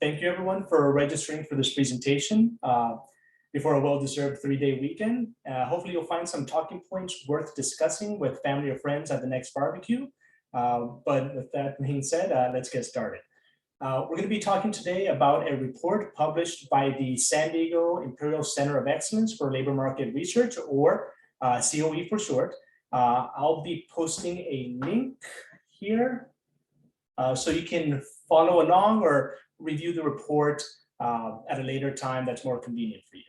Thank you everyone for registering for this presentation before a well-deserved 3-day weekend. Hopefully you'll find some talking points worth discussing with family or friends at the next barbecue. But with that being said, let's get started. We're going to be talking today about a report published by the San Diego-Imperial Center of Excellence for Labor Market Research, or COE for short. I'll be posting a link here so you can follow along or review the report at a later time that's more convenient for you.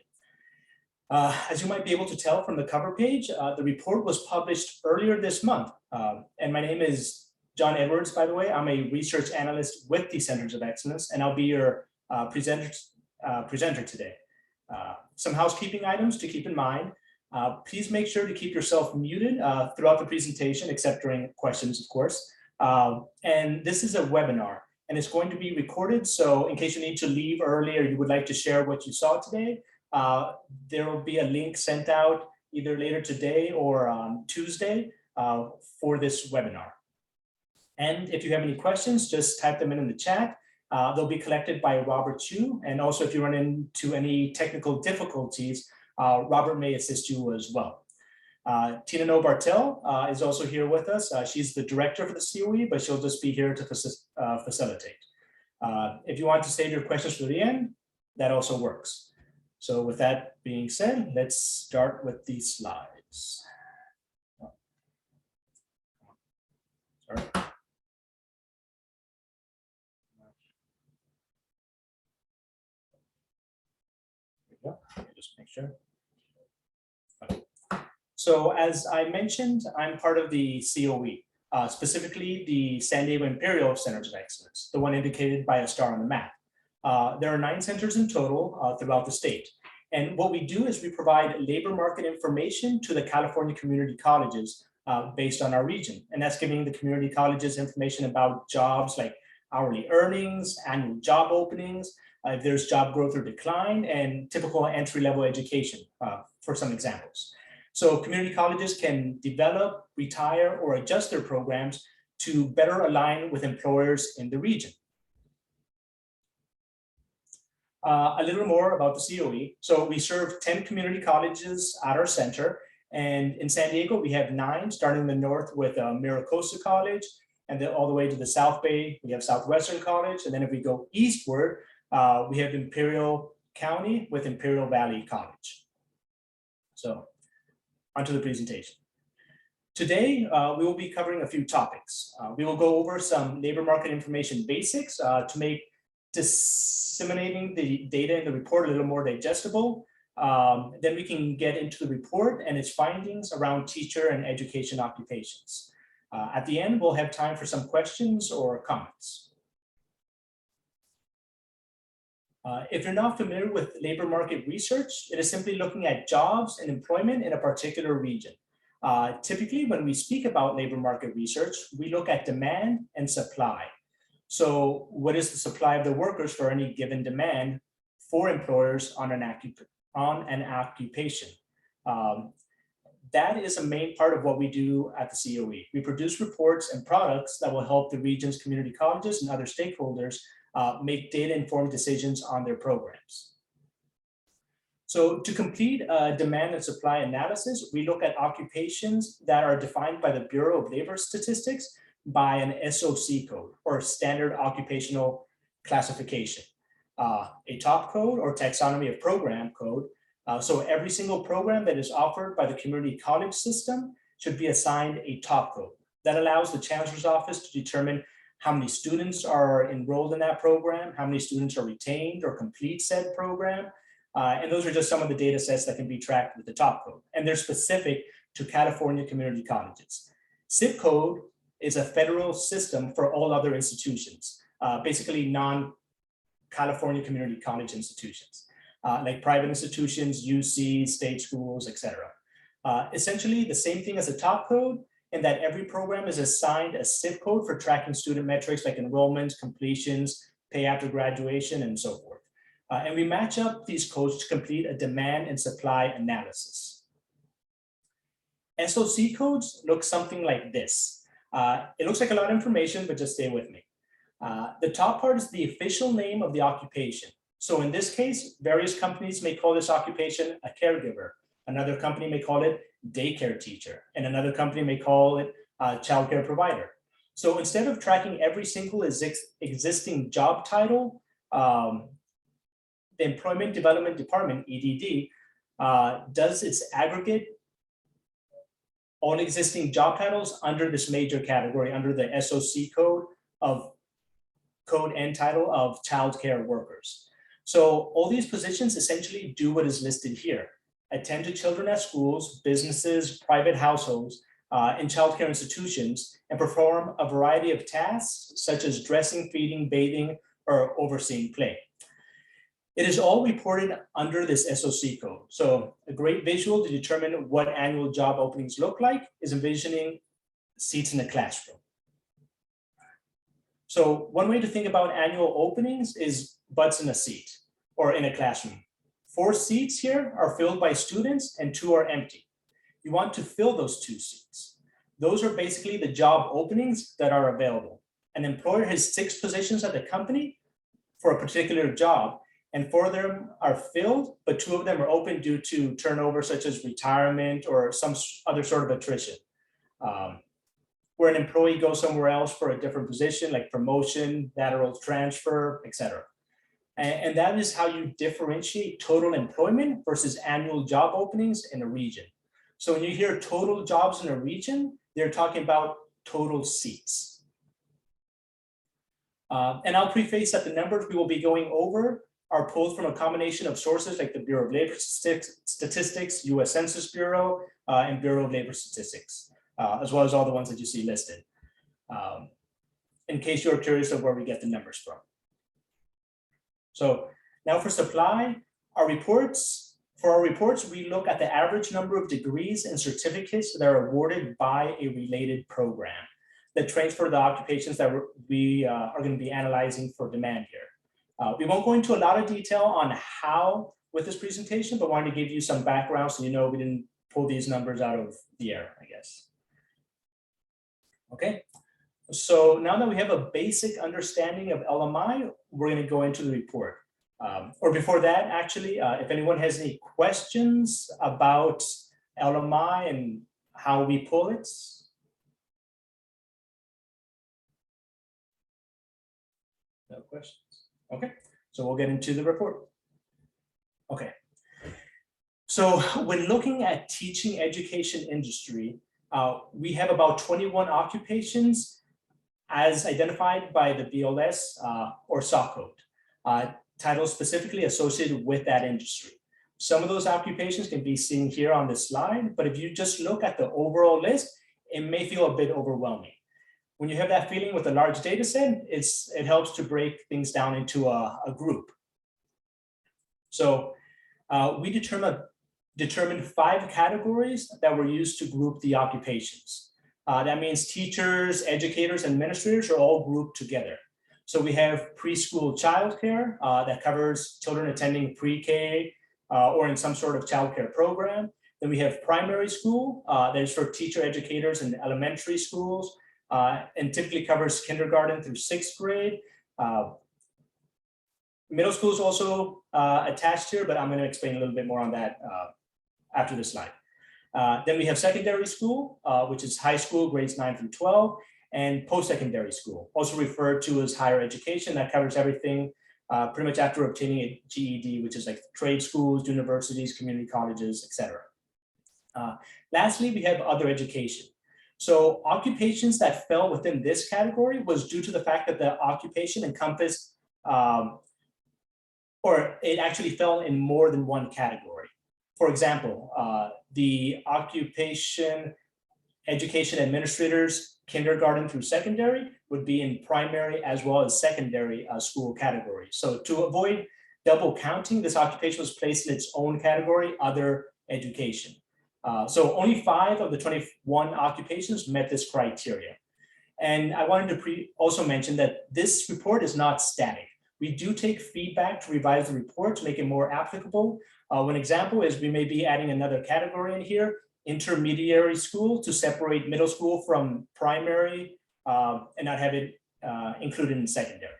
As you might be able to tell from the cover page, the report was published earlier this month. And my name is John Edwards, by the way. I'm a research analyst with the Centers of Excellence, and I'll be your presenter today. Some housekeeping items to keep in mind. Please make sure to keep yourself muted throughout the presentation, except during questions, of course. And this is a webinar, and it's going to be recorded. So in case you need to leave early or you would like to share what you saw today, there will be a link sent out either later today or on Tuesday for this webinar. And if you have any questions, just type them in the chat. They'll be collected by Robert Chu. And also if you run into any technical difficulties, Robert may assist you as well. Tina No Bartel is also here with us. She's the director for the COE, but she'll just be here to facilitate. If you want to save your questions for the end, that also works. So with that being said, let's start with these slides. Sorry. There we go. Just make sure. Okay. So as I mentioned, I'm part of the COE, specifically the San Diego-Imperial Centers of Excellence, the one indicated by a star on the map. There are 9 centers in total throughout the state. And what we do is we provide labor market information to the California community colleges based on our region. And that's giving the community colleges information about jobs like hourly earnings, annual job openings, if there's job growth or decline, and typical entry-level education, for some examples. So community colleges can develop, retire, or adjust their programs to better align with employers in the region. A little more about the COE. So we serve 10 community colleges at our center. And in San Diego, we have 9, starting in the north with Miracosta College, and then all the way to the South Bay, we have Southwestern College. And then if we go eastward, we have Imperial County with Imperial Valley College. So onto the presentation. Today, we will be covering a few topics. We will go over some labor market information basics to make disseminating the data in the report a little more digestible. Then we can get into the report and its findings around teacher and education occupations. At the end, we'll have time for some questions or comments. If you're not familiar with labor market research, it is simply looking at jobs and employment in a particular region. Typically, when we speak about labor market research, we look at demand and supply. So what is the supply of the workers for any given demand for employers on an occupation? That is a main part of what we do at the COE. We produce reports and products that will help the region's community colleges and other stakeholders make data-informed decisions on their programs. So to complete a demand and supply analysis, we look at occupations that are defined by the Bureau of Labor Statistics by an SOC code, or Standard Occupational Classification, a top code or taxonomy of program code. So every single program that is offered by the community college system should be assigned a top code. That allows the Chancellor's Office to determine how many students are enrolled in that program, how many students are retained or complete said program. And those are just some of the data sets that can be tracked with the top code. And they're specific to California community colleges. ZIP code is a federal system for all other institutions, basically non-California community college institutions, like private institutions, UC, state schools, etc. Essentially the same thing as a top code, in that every program is assigned a zip code for tracking student metrics like enrollments, completions, pay after graduation, and so forth. And we match up these codes to complete a demand and supply analysis. SOC codes look something like this. It looks like a lot of information, but just stay with me. The top part is the official name of the occupation. So in this case, various companies may call this occupation a caregiver. Another company may call it daycare teacher, and another company may call it a childcare provider. So instead of tracking every single existing job title, the Employment Development Department, EDD, does its aggregate all existing job titles under this major category, under the SOC code and title of childcare workers. So all these positions essentially do what is listed here: attend to children at schools, businesses, private households, and childcare institutions, and perform a variety of tasks such as dressing, feeding, bathing, or overseeing play. It is all reported under this SOC code. So a great visual to determine what annual job openings look like is envisioning seats in a classroom. So one way to think about annual openings is butts in a seat or in a classroom. 4 seats here are filled by students and 2 are empty. You want to fill those 2 seats. Those are basically the job openings that are available. An employer has 6 positions at the company for a particular job, and 4 of them are filled, but 2 of them are open due to turnover, such as retirement or some other sort of attrition. Where an employee goes somewhere else for a different position, like promotion, lateral transfer, etc. And that is how you differentiate total employment versus annual job openings in a region. So when you hear total jobs in a region, they're talking about total seats. And I'll preface that the numbers we will be going over are pulled from a combination of sources like the Bureau of Labor Statistics, US Census Bureau, and Bureau of Labor Statistics, as well as all the ones that you see listed, in case you're curious of where we get the numbers from. So now for supply, for our reports, we look at the average number of degrees and certificates that are awarded by a related program that transfer the occupations that we are going to be analyzing for demand here. We won't go into a lot of detail on how with this presentation, but wanted to give you some background so you know we didn't pull these numbers out of the air, I guess. Okay, so now that we have a basic understanding of LMI, we're going to go into the report. Or before that, actually, if anyone has any questions about LMI and how we pull it. No questions. Okay, so we'll get into the report. Okay, so when looking at teaching education industry, we have about 21 occupations as identified by the BLS or SOC code, titles specifically associated with that industry. Some of those occupations can be seen here on this slide, but if you just look at the overall list, it may feel a bit overwhelming. When you have that feeling with a large data set, it helps to break things down into a group. So we determined 5 categories that were used to group the occupations. That means teachers, educators, and administrators are all grouped together. So we have preschool childcare that covers children attending pre-K or in some sort of childcare program. Then we have primary school that is for teacher educators in elementary schools and typically covers kindergarten through 6th grade. Middle school is also attached here, but I'm going to explain a little bit more on that after this slide. Then we have secondary school, which is high school, grades 9 through 12, and post-secondary school, also referred to as higher education. That covers everything pretty much after obtaining a GED, which is like trade schools, universities, community colleges, etc. Lastly, we have other education. So occupations that fell within this category was due to the fact that the occupation encompassed, or it actually fell in more than one category. For example, the occupation education administrators, kindergarten through secondary, would be in primary as well as secondary school category. So to avoid double counting, this occupation was placed in its own category, other education. So only 5 of the 21 occupations met this criteria. And I wanted to also mention that this report is not static. We do take feedback to revise the report to make it more applicable. One example is we may be adding another category in here, intermediary school, to separate middle school from primary and not have it included in secondary.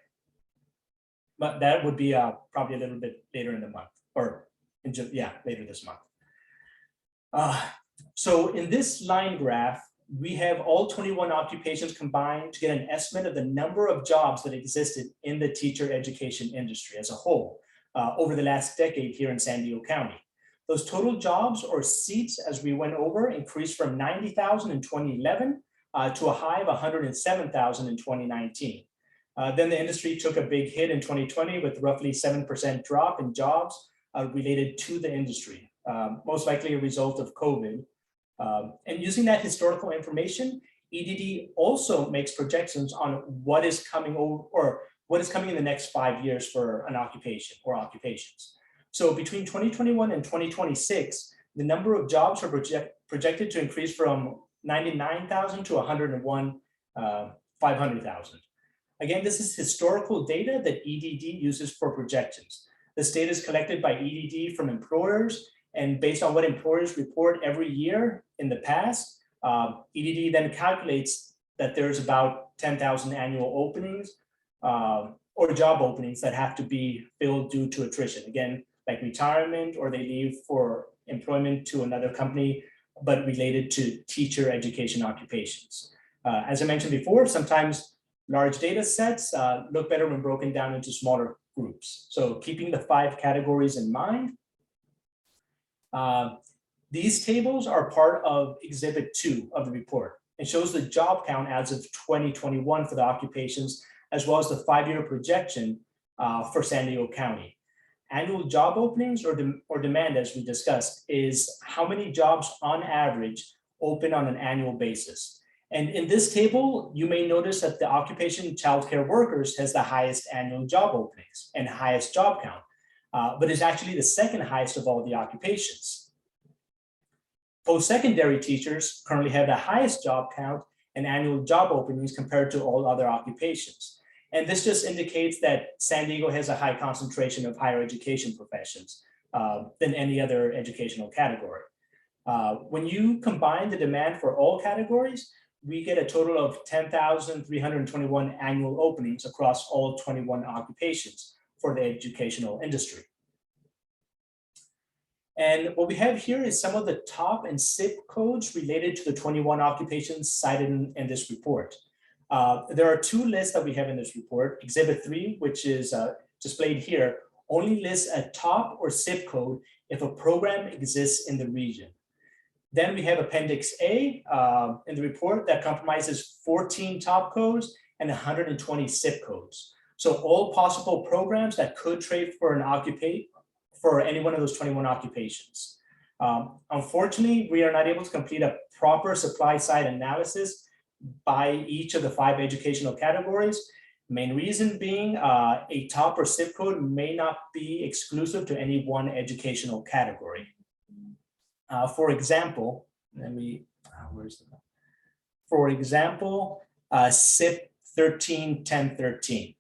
But that would be probably a little bit later in the month, or later this month. So in this line graph, we have all 21 occupations combined to get an estimate of the number of jobs that existed in the teacher education industry as a whole over the last decade here in San Diego County. Those total jobs or seats, as we went over, increased from 90,000 in 2011 to a high of 107,000 in 2019. Then the industry took a big hit in 2020 with roughly 7% drop in jobs related to the industry, most likely a result of COVID. And using that historical information, EDD also makes projections on what is coming in the next 5 years for an occupation or occupations. So between 2021 and 2026, the number of jobs are projected to increase from 99,000 to 500,000. Again, this is historical data that EDD uses for projections. This data is collected by EDD from employers, and based on what employers report every year in the past, EDD then calculates that there's about 10,000 annual openings or job openings that have to be filled due to attrition. Again, like retirement, or they leave for employment to another company, but related to teacher education occupations. As I mentioned before, sometimes large data sets look better when broken down into smaller groups. So keeping the 5 categories in mind, these tables are part of Exhibit 2 of the report. It shows the job count as of 2021 for the occupations, as well as the 5-year projection for San Diego County. Annual job openings or demand, as we discussed, is how many jobs on average open on an annual basis. And in this table, you may notice that the occupation childcare workers has the highest annual job openings and highest job count, but is actually the second highest of all the occupations. Post-secondary teachers currently have the highest job count and annual job openings compared to all other occupations. And this just indicates that San Diego has a high concentration of higher education professions than any other educational category. When you combine the demand for all categories, we get a total of 10,321 annual openings across all 21 occupations for the educational industry. And what we have here is some of the top and zip codes related to the 21 occupations cited in this report. There are 2 lists that we have in this report. Exhibit 3, which is displayed here, only lists a top or zip code if a program exists in the region. Then we have Appendix A in the report that comprises 14 top codes and 120 zip codes. So all possible programs that could trade for for any one of those 21 occupations. Unfortunately, we are not able to complete a proper supply side analysis by each of the 5 educational categories. Main reason being a top or zip code may not be exclusive to any one educational category. For example, SIP 131013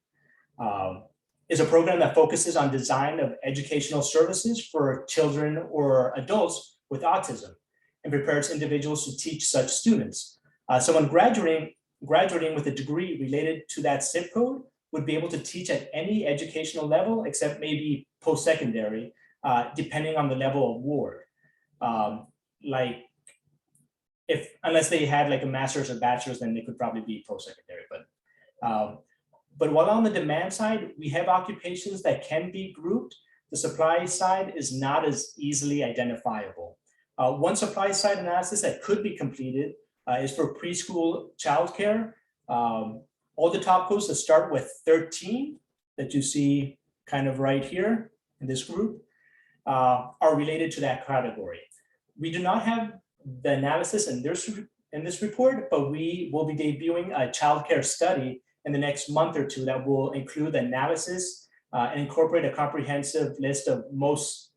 is a program that focuses on design of educational services for children or adults with autism and prepares individuals to teach such students. Someone graduating with a degree related to that zip code would be able to teach at any educational level except maybe post-secondary, depending on the level of award. Unless they had like a master's or bachelor's, then they could probably be post-secondary. But while on the demand side, we have occupations that can be grouped, the supply side is not as easily identifiable. One supply side analysis that could be completed is for preschool childcare. All the top codes that start with 13 that you see kind of right here in this group are related to that category. We do not have the analysis in this report, but we will be debuting a childcare study in the next month or 2 that will include the analysis and incorporate a comprehensive list of most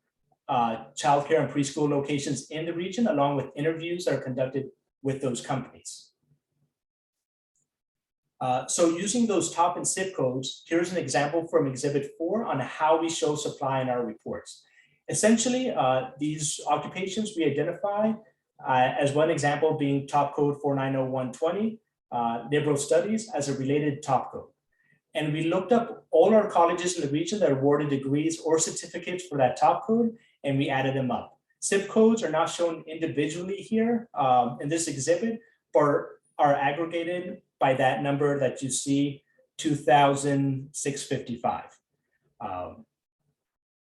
childcare and preschool locations in the region, along with interviews that are conducted with those companies. So using those top and zip codes, here's an example from Exhibit 4 on how we show supply in our reports. Essentially, these occupations we identify as one example being top code 490120, liberal studies as a related top code. And we looked up all our colleges in the region that awarded degrees or certificates for that top code, and we added them up. ZIP codes are not shown individually here in this exhibit, but are aggregated by that number that you see, 2,655.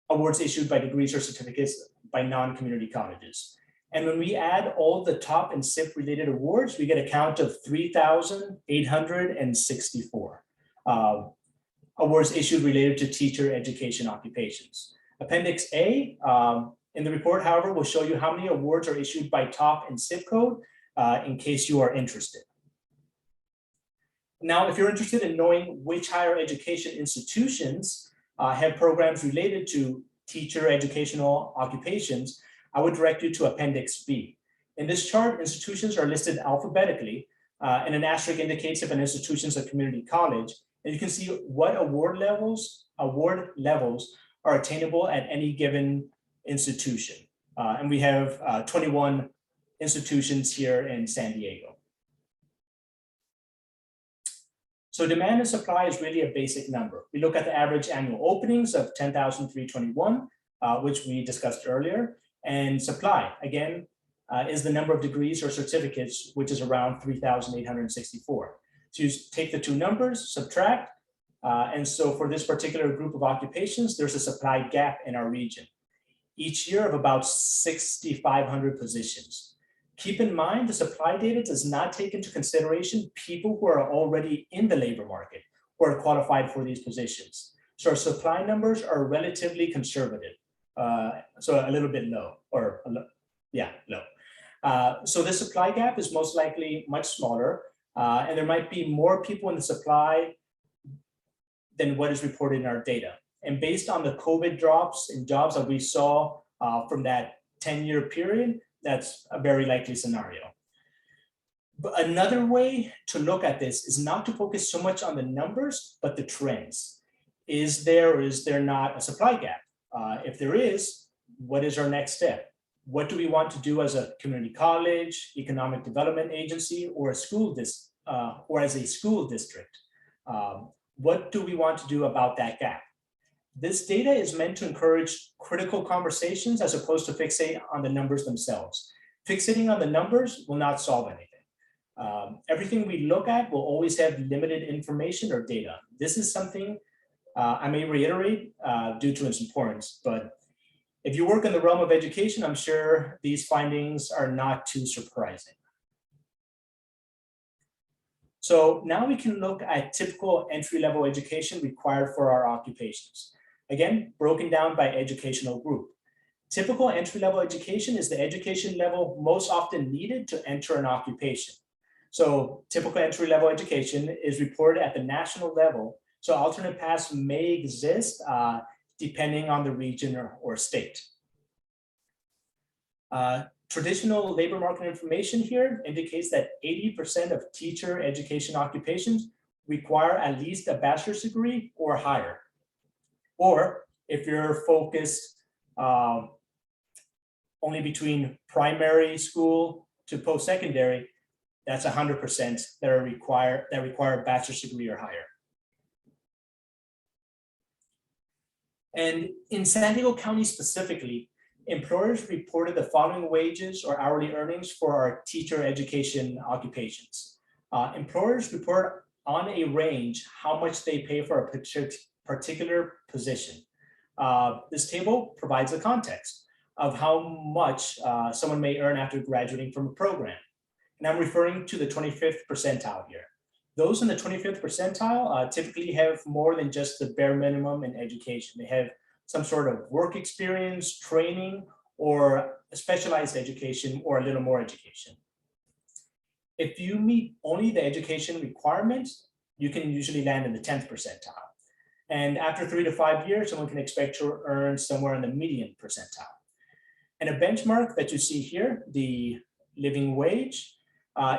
Awards issued by degrees or certificates by non-community colleges. And when we add all the top and SIP related awards, we get a count of 3,864 awards issued related to teacher education occupations. Appendix A in the report, however, will show you how many awards are issued by top and SIP code in case you are interested. Now, if you're interested in knowing which higher education institutions have programs related to teacher educational occupations, I would direct you to Appendix B. In this chart, institutions are listed alphabetically, and an asterisk indicates if an institution is a community college. And you can see what award levels are attainable at any given institution. And we have 21 institutions here in San Diego. So demand and supply is really a basic number. We look at the average annual openings of 10,321, which we discussed earlier. And supply, again, is the number of degrees or certificates, which is around 3,864. So you take the two numbers, subtract, and so for this particular group of occupations, there's a supply gap in our region, each year of about 6,500 positions. Keep in mind, the supply data does not take into consideration people who are already in the labor market who are qualified for these positions. So our supply numbers are relatively conservative, so a little bit low, or low. So the supply gap is most likely much smaller, and there might be more people in the supply than what is reported in our data. And based on the COVID drops in jobs that we saw from that 10-year period, that's a very likely scenario. But another way to look at this is not to focus so much on the numbers, but the trends. Is there or is there not a supply gap? If there is, what is our next step? What do we want to do as a community college, economic development agency, or a school or as a school district? What do we want to do about that gap? This data is meant to encourage critical conversations as opposed to fixate on the numbers themselves. Fixating on the numbers will not solve anything. Everything we look at will always have limited information or data. This is something I may reiterate due to its importance, but if you work in the realm of education, I'm sure these findings are not too surprising. So now we can look at typical entry-level education required for our occupations. Again, broken down by educational group. Typical entry-level education is the education level most often needed to enter an occupation. So typical entry-level education is reported at the national level. So alternate paths may exist depending on the region or state. Traditional labor market information here indicates that 80% of teacher education occupations require at least a bachelor's degree or higher. Or if you're focused only between primary school to post-secondary, that's 100% that require a bachelor's degree or higher. And in San Diego County specifically, employers reported the following wages or hourly earnings for our teacher education occupations. Employers report on a range how much they pay for a particular position. This table provides a context of how much someone may earn after graduating from a program. And I'm referring to the 25th percentile here. Those in the 25th percentile typically have more than just the bare minimum in education. They have some sort of work experience, training, or a specialized education, or a little more education. If you meet only the education requirements, you can usually land in the 10th percentile. And after 3 to 5 years, someone can expect to earn somewhere in the median percentile. And a benchmark that you see here, the living wage,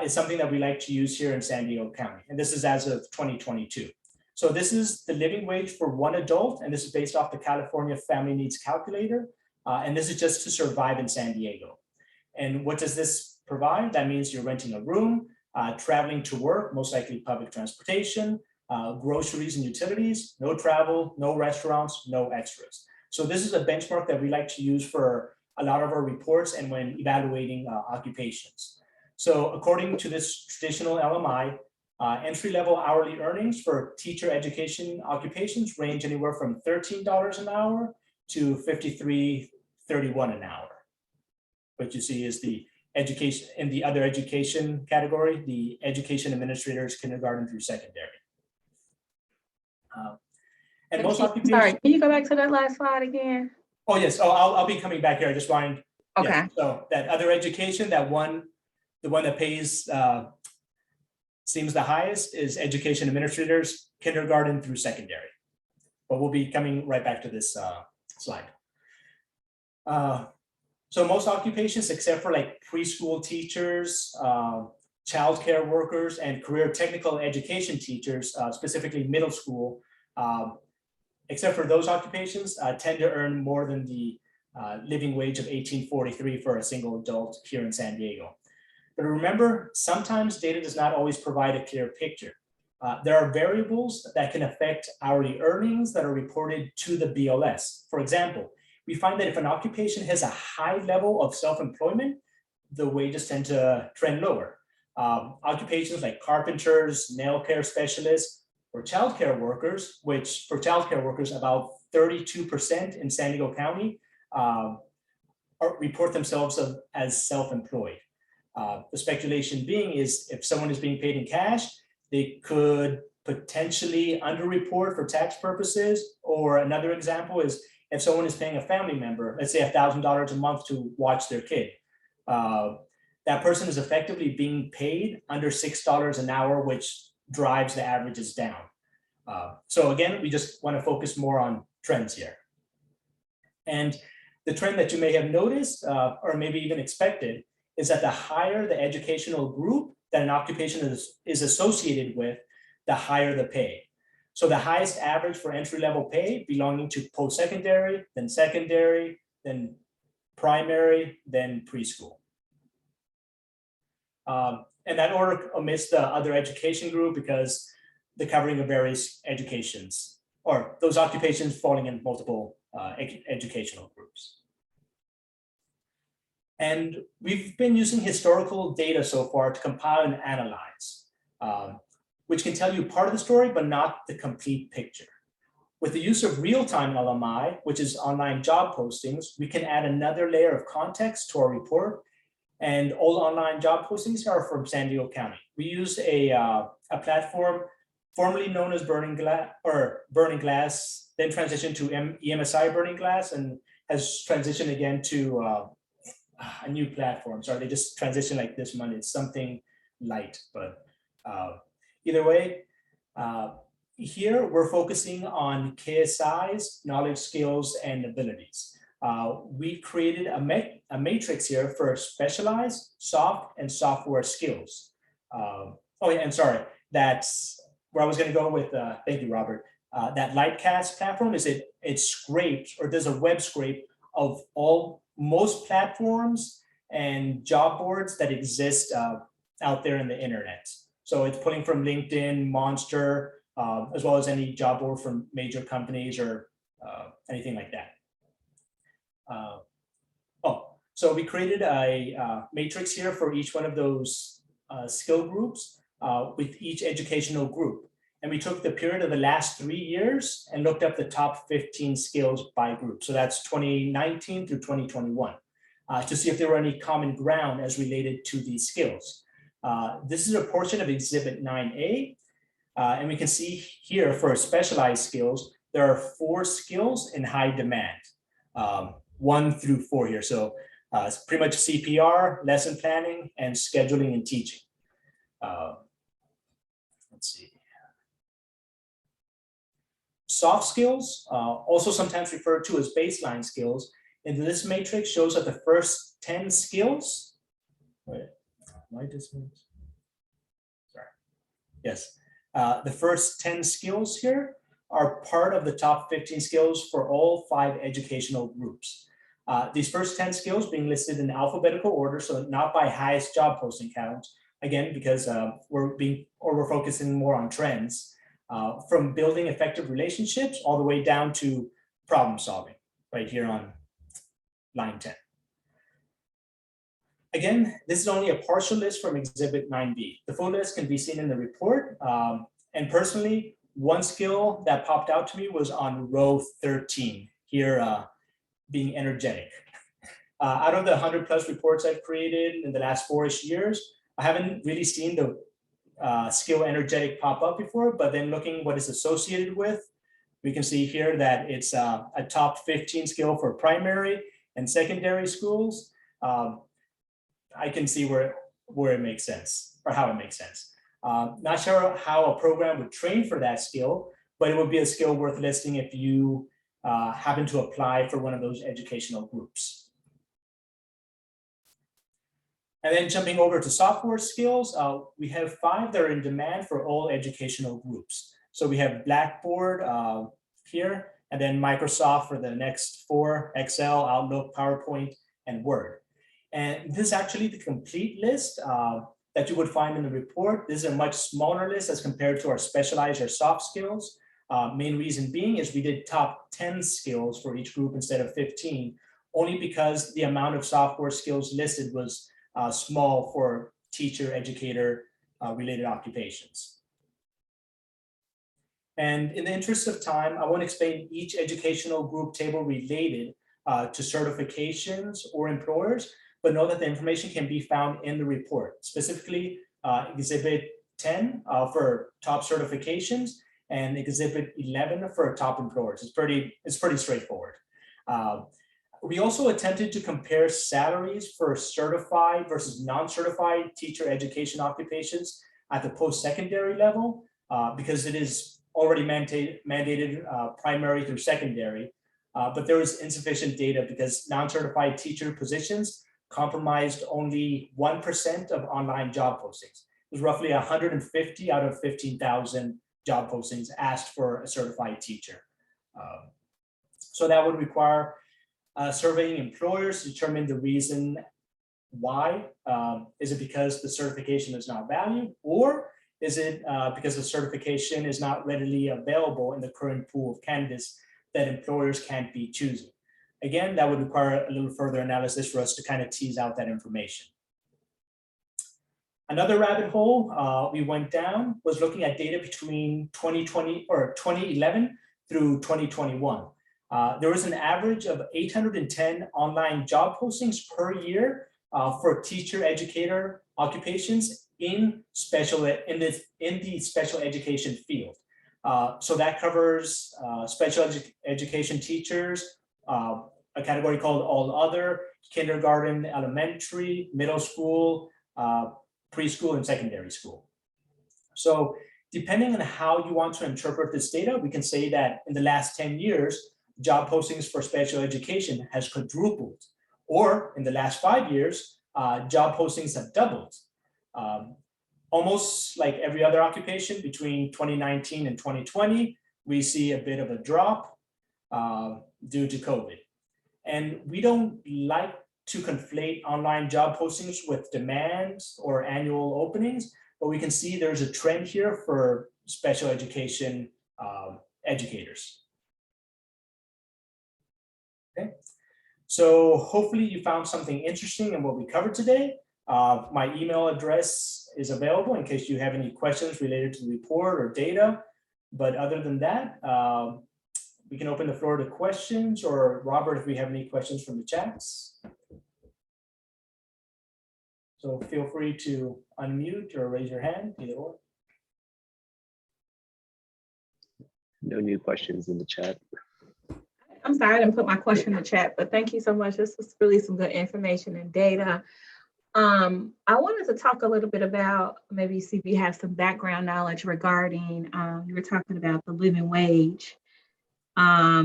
is something that we like to use here in San Diego County. And this is as of 2022. So this is the living wage for one adult, and this is based off the California Family Needs Calculator. And this is just to survive in San Diego. And what does this provide? That means you're renting a room, traveling to work, most likely public transportation, groceries and utilities, no travel, no restaurants, no extras. So this is a benchmark that we like to use for a lot of our reports and when evaluating occupations. So according to this traditional LMI, entry-level hourly earnings for teacher education occupations range anywhere from $13 an hour to $53.31 an hour. What you see is the education in the other education category, the education administrators, kindergarten through secondary. And most occupations. Sorry, can you go back to that last slide again? Oh yes. Oh, I'll be coming back here. I just wanted. Okay. Yeah, so that other education, the one that pays seems the highest is education administrators, kindergarten through secondary. But we'll be coming right back to this slide. So most occupations, except for like preschool teachers, childcare workers, and career technical education teachers, specifically middle school, except for those occupations, tend to earn more than the living wage of $18.43 for a single adult here in San Diego. But remember, sometimes data does not always provide a clear picture. There are variables that can affect hourly earnings that are reported to the BLS. For example, we find that if an occupation has a high level of self-employment, the wages tend to trend lower. Occupations like carpenters, nail care specialists, or childcare workers, which for childcare workers, about 32% in San Diego County report themselves as self-employed. The speculation being is if someone is being paid in cash, they could potentially underreport for tax purposes. Or another example is if someone is paying a family member, let's say $1,000 a month to watch their kid, that person is effectively being paid under $6 an hour, which drives the averages down. So again, we just want to focus more on trends here. And the trend that you may have noticed or maybe even expected is that the higher the educational group that an occupation is associated with, the higher the pay. So the highest average for entry-level pay belonging to post-secondary, then primary, then preschool. And that order omits the other education group because the covering of various educations or those occupations falling in multiple educational groups. And we've been using historical data so far to compile and analyze, which can tell you part of the story, but not the complete picture. With the use of real-time LMI, which is online job postings, we can add another layer of context to our report. And all online job postings are from San Diego County. We use a platform formerly known as Burning Glass, then transitioned to EMSI Burning Glass, and has transitioned again to a new platform. Sorry, they just transitioned like this month. It's something light, but either way, here we're focusing on KSI's knowledge, skills, and abilities. We created a matrix here for specialized soft and software skills. Oh yeah, and sorry, that's where I was going to go with. Thank you, Robert. That Lightcast platform is it scrapes or does a web scrape of most platforms and job boards that exist out there in the internet. So it's pulling from LinkedIn, Monster, as well as any job board from major companies or anything like that. So we created a matrix here for each one of those skill groups with each educational group. And we took the period of the last 3 years and looked up the top 15 skills by group. So that's 2019 through 2021 to see if there were any common ground as related to these skills. This is a portion of Exhibit 9A. And we can see here for specialized skills, there are 4 skills in high demand, 1 through 4 here. So it's pretty much CPR, lesson planning, and scheduling and teaching. Let's see. Soft skills, also sometimes referred to as baseline skills, in this matrix shows that the first 10 skills, wait, my distance, sorry, yes. The first 10 skills here are part of the top 15 skills for all 5 educational groups. These first 10 skills being listed in alphabetical order, so not by highest job posting count, again, because we're focusing more on trends, from building effective relationships all the way down to problem solving, right here on line 10. Again, this is only a partial list from Exhibit 9B. The full list can be seen in the report. And personally, one skill that popped out to me was on row 13, here being energetic. Out of the 100+ reports I've created in the last 4-ish years, I haven't really seen the skill energetic pop up before, but then looking what it's associated with, we can see here that it's a top 15 skill for primary and secondary schools. I can see where it makes sense, or how it makes sense. Not sure how a program would train for that skill, but it would be a skill worth listing if you happen to apply for one of those educational groups. And then jumping over to software skills, we have 5 that are in demand for all educational groups. So we have Blackboard here, and then Microsoft for the next 4, Excel, Outlook, PowerPoint, and Word. And this is actually the complete list that you would find in the report. This is a much smaller list as compared to our specialized or soft skills. Main reason being is we did top 10 skills for each group instead of 15, only because the amount of software skills listed was small for teacher, educator related occupations. And in the interest of time, I won't explain each educational group table related to certifications or employers, but know that the information can be found in the report, specifically Exhibit 10 for top certifications and Exhibit 11 for top employers. It's pretty straightforward. We also attempted to compare salaries for certified versus non-certified teacher education occupations at the post-secondary level, because it is already mandated primary through secondary, but there was insufficient data because non-certified teacher positions comprised only 1% of online job postings. It was roughly 150 out of 15,000 job postings asked for a certified teacher. So that would require surveying employers to determine the reason why. Is it because the certification is not valued, or is it because the certification is not readily available in the current pool of candidates that employers can't be choosing? Again, that would require a little further analysis for us to kind of tease out that information. Another rabbit hole we went down was looking at data between 2020 or 2011 through 2021. There was an average of 810 online job postings per year for teacher educator occupations in the special education field. So that covers special education teachers, a category called all other, kindergarten, elementary, middle school, preschool, and secondary school. So depending on how you want to interpret this data, we can say that in the last 10 years, job postings for special education has quadrupled, or in the last 5 years, job postings have doubled. Almost like every other occupation between 2019 and 2020, we see a bit of a drop due to COVID. And we don't like to conflate online job postings with demands or annual openings, but we can see there's a trend here for special education educators. Okay, so hopefully you found something interesting in what we covered today. My email address is available in case you have any questions related to the report or data. But other than that, we can open the floor to questions, or Robert, if we have any questions from the chats. So feel free to unmute or raise your hand, either or. No new questions in the chat. I'm sorry I didn't put my question in the chat, but thank you so much. This was really some good information and data. I wanted to talk a little bit about, maybe see if you have some background knowledge regarding, you were talking about the living wage. I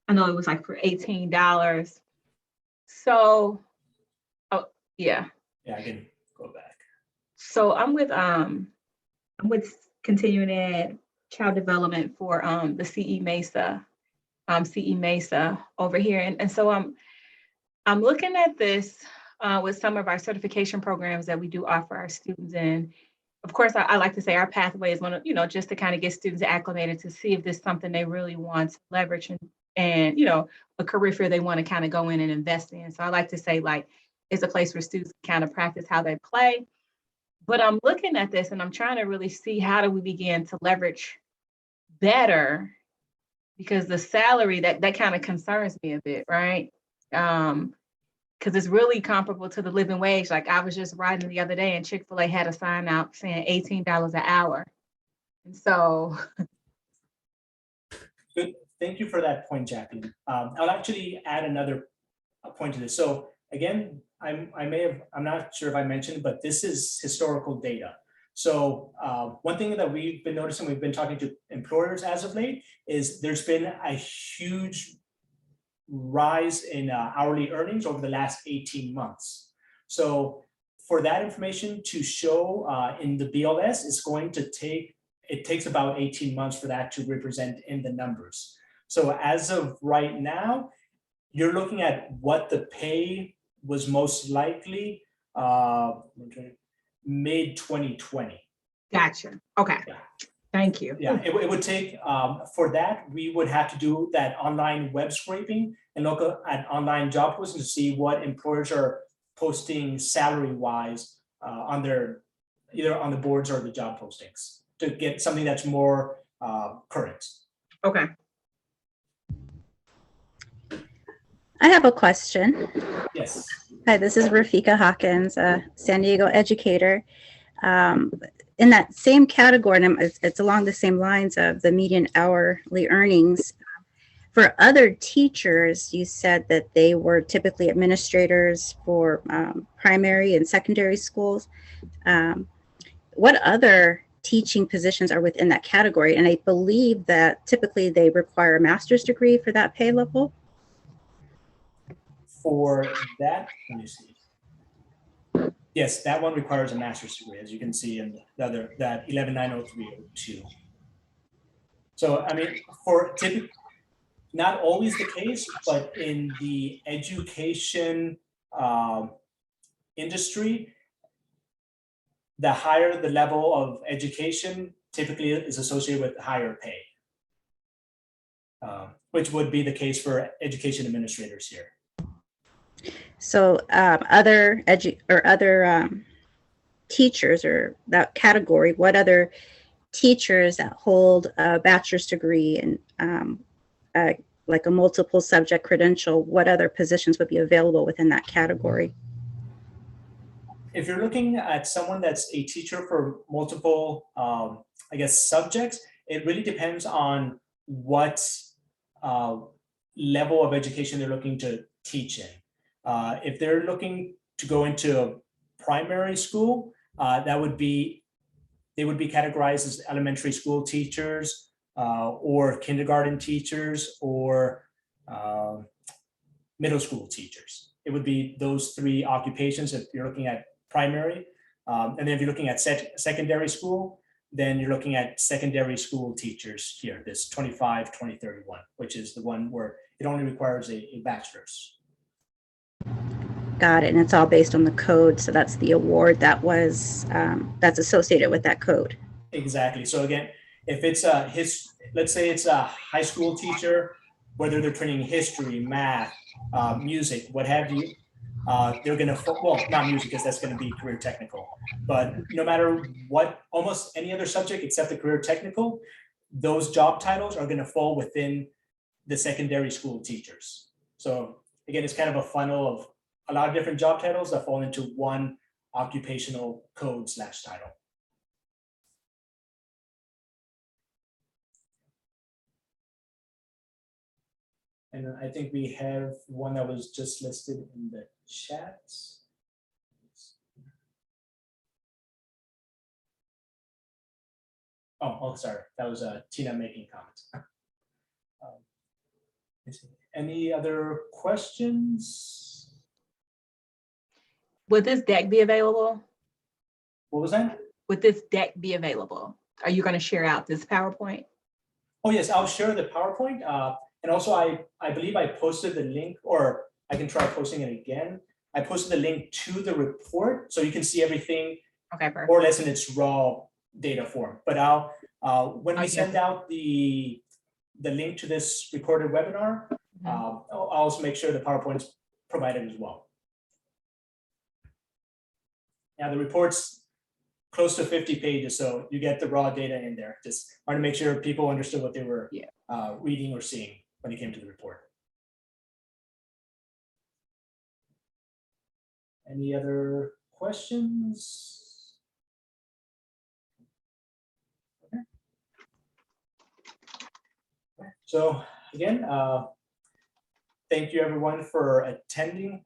know it was like for $18. So, oh yeah. Yeah, I can go back. So I'm with continuing ed child development for the CE Mesa over here, and so I'm looking at this with some of our certification programs that we do offer our students. And of course, I like to say our pathway is one of, just to kind of get students acclimated to see if this is something they really want to leverage and a career field they want to kind of go in and invest in. So I like to say, like, it's a place where students kind of practice how they play. But I'm looking at this and I'm trying to really see how do we begin to leverage better, because the salary that kind of concerns me a bit, right? Because it's really comparable to the living wage. Like I was just riding the other day and Chick-fil-A had a sign out saying $18 an hour. And so. Good. Thank you for that point, Jacqueline. I'll actually add another point to this. So again, I'm not sure if I mentioned, but this is historical data. So one thing that we've been noticing, we've been talking to employers as of late, is there's been a huge rise in hourly earnings over the last 18 months. So for that information to show in the BLS, it takes about 18 months for that to represent in the numbers. So as of right now, you're looking at what the pay was most likely mid 2020. Gotcha. Okay. Yeah. Thank you. Yeah, it would take, for that, we would have to do that online web scraping and look at online job postings to see what employers are posting salary wise on their, either on the boards or the job postings, to get something that's more current. Okay. I have a question. Yes. Hi, this is Rafika Hawkins, a San Diego educator. In that same category, and it's along the same lines of the median hourly earnings. For other teachers, you said that they were typically administrators for primary and secondary schools. What other teaching positions are within that category? And I believe that typically they require a master's degree for that pay level. For that, let me see. Yes, that one requires a master's degree, as you can see in the other, that 11-90302. So, I mean, for typically, not always the case, but in the education industry, the higher the level of education typically is associated with higher pay, which would be the case for education administrators here. So other teachers or that category, what other teachers that hold a bachelor's degree and like a multiple subject credential, what other positions would be available within that category? If you're looking at someone that's a teacher for multiple, I guess, subjects, it really depends on what level of education they're looking to teach in. If they're looking to go into primary school, they would be categorized as elementary school teachers or kindergarten teachers or middle school teachers. It would be those three occupations if you're looking at primary. And then if you're looking at secondary school, then you're looking at secondary school teachers here, this 25-2031, which is the one where it only requires a bachelor's. Got it. And it's all based on the code. So that's the award that was that's associated with that code. Exactly. So again, if it's let's say it's a high school teacher, whether they're training history, math, music, what have you, they're going to, well, not music because that's going to be career technical, but no matter what, almost any other subject except the career technical, those job titles are going to fall within the secondary school teachers. So again, it's kind of a funnel of a lot of different job titles that fall into one occupational code / title. And I think we have one that was just listed in the chat. Oh, sorry. That was Tina making comments. Any other questions? Would this deck be available? What was that? Would this deck be available? Are you going to share out this PowerPoint? Oh, yes, I'll share the PowerPoint. And also, I believe I posted the link, or I can try posting it again. I posted the link to the report so you can see everything Okay, perfect. more or less in its raw data form. But I'll when we Oh, yeah. send out the link to this recorded webinar, Mhm. I'll also make sure the PowerPoint's provided as well. Now the report's close to 50 pages, so you get the raw data in there. Just want to make sure people understood what they were reading or seeing when it came to the report. Any other questions? Okay. So again, thank you everyone for attending.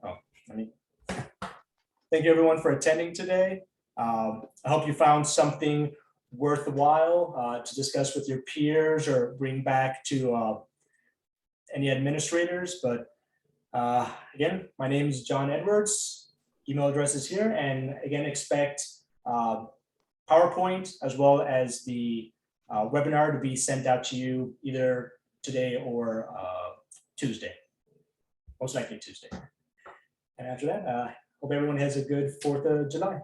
Thank you everyone for attending today. I hope you found something worthwhile to discuss with your peers or bring back to any administrators. But again, my name is John Edwards. Email address is here, and again, expect PowerPoint as well as the webinar to be sent out to you either today or Tuesday, most likely Tuesday. And after that, hope everyone has a good 4th of July.